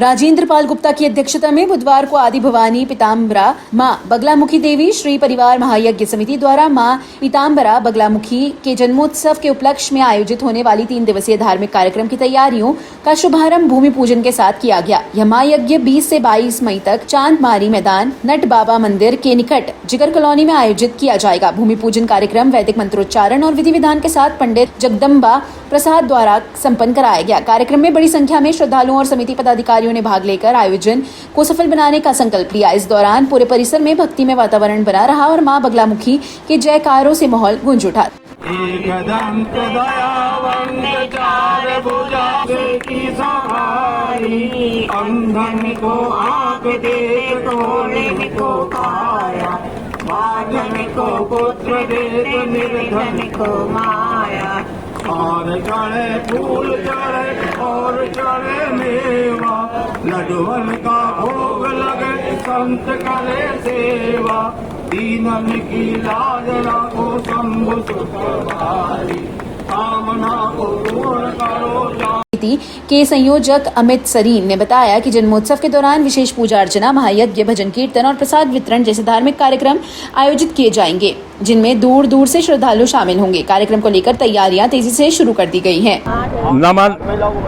राजेंद्र पाल गुप्ता की अध्यक्षता में बुधवार को आदि भवानी पीताम्बरा मां बगलामुखी देवी श्री परिवार महायज्ञ समिति द्वारा मां पीताम्बरा बगलामुखी के जन्मोत्सव के उपलक्ष्य में आयोजित होने वाली 3 दिवसीय धार्मिक कार्यक्रम की तैयारियों का शुभारंभ भूमि पूजन के साथ किया गया। यह महायज्ञ 20 से 22 मई तक चांदमारी मैदान नट बाबा मंदिर के निकट जिगर कॉलोनी में आयोजित किया जाएगा। भूमि पूजन कार्यक्रम वैदिक मंत्रोच्चारण और विधि विधान के साथ पंडित जगदम्बा प्रसाद द्वारा संपन्न कराया गया। कार्यक्रम में बड़ी संख्या में श्रद्धालुओं और समिति पदाधिकारियों ने भाग लेकर आयोजन को सफल बनाने का संकल्प लिया। इस दौरान पूरे परिसर में भक्तिमय वातावरण बना रहा और मां बगलामुखी के जयकारों से माहौल गूंज उठा। अंधन को आँख दे टोले को काया, बाधन को पुत्र दे निर्धन को माया। और चढ़े फूल चढ़े और चढ़े मेवा, लडुअन का भोग लगे संत करे सेवा। दीनन की लाज राखो शंभु सुखवारी, कामना को पूर्ण करो। के संयोजक अमित सरीन ने बताया कि जन्मोत्सव के दौरान विशेष पूजा अर्चना, महायज्ञ, भजन कीर्तन और प्रसाद वितरण जैसे धार्मिक कार्यक्रम आयोजित किए जाएंगे, जिनमें दूर दूर से श्रद्धालु शामिल होंगे। कार्यक्रम को लेकर तैयारियां तेजी से शुरू कर दी गई हैं। नमन,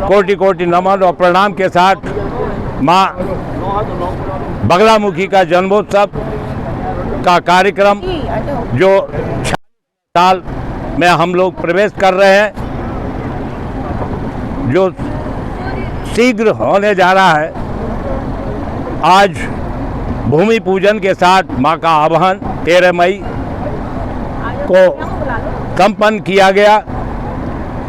कोटि कोटि नमन और प्रणाम के साथ मां बगलामुखी का जन्मोत्सव का कार्यक्रम जो 6 साल में हम लोग प्रवेश कर रहे हैं, जो शीघ्र होने जा रहा है। आज भूमि पूजन के साथ मां का आवाहन 13 मई को संपन्न किया गया।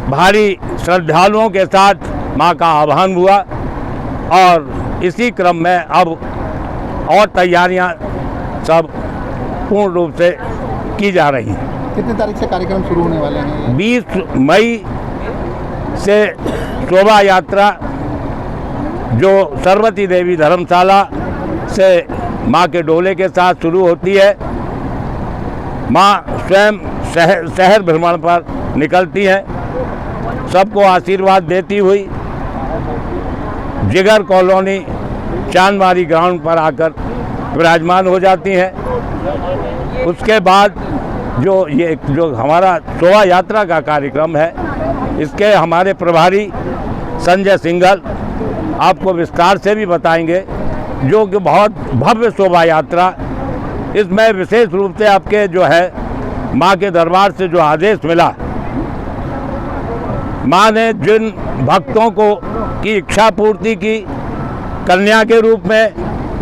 भारी श्रद्धालुओं के साथ मां का आवाहन हुआ और इसी क्रम में अब और तैयारियां सब पूर्ण रूप से की जा रही हैं। कितनी तारीख से कार्यक्रम शुरू होने वाले हैं? 20 मई से शोभा यात्रा जो सरवती देवी धर्मशाला से मां के डोले के साथ शुरू होती है। मां स्वयं शहर भ्रमण पर निकलती हैं, सबको आशीर्वाद देती हुई जिगर कॉलोनी चांदमारी ग्राउंड पर आकर विराजमान हो जाती हैं। उसके बाद जो हमारा शोभा यात्रा का कार्यक्रम है, इसके हमारे प्रभारी संजय सिंघल आपको विस्तार से भी बताएंगे, जो कि बहुत भव्य शोभा यात्रा। इसमें विशेष रूप से आपके जो है मां के दरबार से जो आदेश मिला, मां ने जिन भक्तों को की इच्छा पूर्ति की, कन्या के रूप में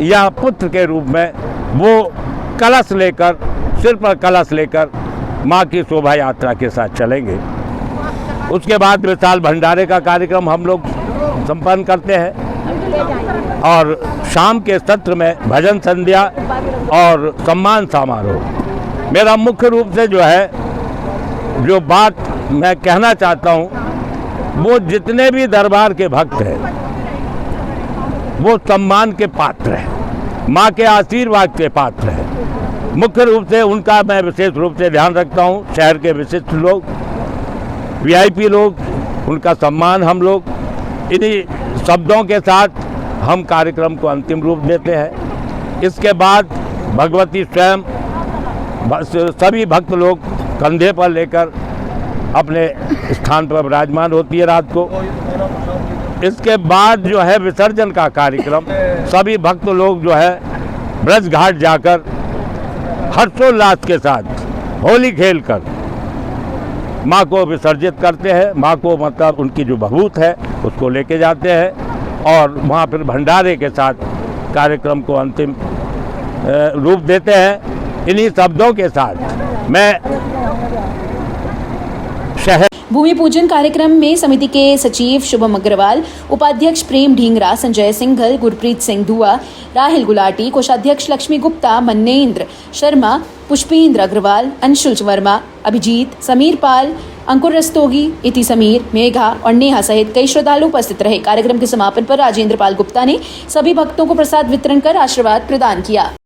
या पुत्र के रूप में, वो कलश लेकर, सिर पर कलश लेकर मां की शोभा यात्रा के साथ चलेंगे। उसके बाद विशाल भंडारे का कार्यक्रम हम लोग संपन्न करते हैं और शाम के सत्र में भजन संध्या और सम्मान समारोह। मेरा मुख्य रूप से जो है, जो बात मैं कहना चाहता हूँ, वो जितने भी दरबार के भक्त हैं वो सम्मान के पात्र हैं, माँ के आशीर्वाद के पात्र हैं। मुख्य रूप से उनका मैं विशेष रूप से ध्यान रखता हूँ। शहर के विशिष्ट लोग, वीआईपी लोग, उनका सम्मान हम लोग, इन्हीं शब्दों के साथ हम कार्यक्रम को अंतिम रूप देते हैं। इसके बाद भगवती स्वयं सभी भक्त लोग कंधे पर लेकर अपने स्थान पर विराजमान होती है रात को। इसके बाद जो है विसर्जन का कार्यक्रम, सभी भक्त लोग जो है ब्रज घाट जाकर हर्षोल्लास के साथ होली खेलकर माँ को विसर्जित करते हैं। माँ को मतलब उनकी जो भभूत है उसको लेके जाते हैं और वहाँ फिर भंडारे के साथ कार्यक्रम को अंतिम रूप देते हैं। इन्हीं शब्दों के साथ मैं शहर भूमि पूजन कार्यक्रम में समिति के सचिव शुभम अग्रवाल, उपाध्यक्ष प्रेम ढींगरा, संजय सिंघल, गुरप्रीत सिंह दुआ, राहिल गुलाटी, कोषाध्यक्ष लक्ष्मी गुप्ता, मन्नेन्द्र शर्मा, पुष्पेंद्र अग्रवाल, अंशुल वर्मा, अभिजीत, समीर पाल, अंकुर रस्तोगी, इति समीर, मेघा और नेहा सहित कई श्रद्धालु उपस्थित रहे। कार्यक्रम के समापन पर राजेंद्र पाल गुप्ता ने सभी भक्तों को प्रसाद वितरण कर आशीर्वाद प्रदान किया।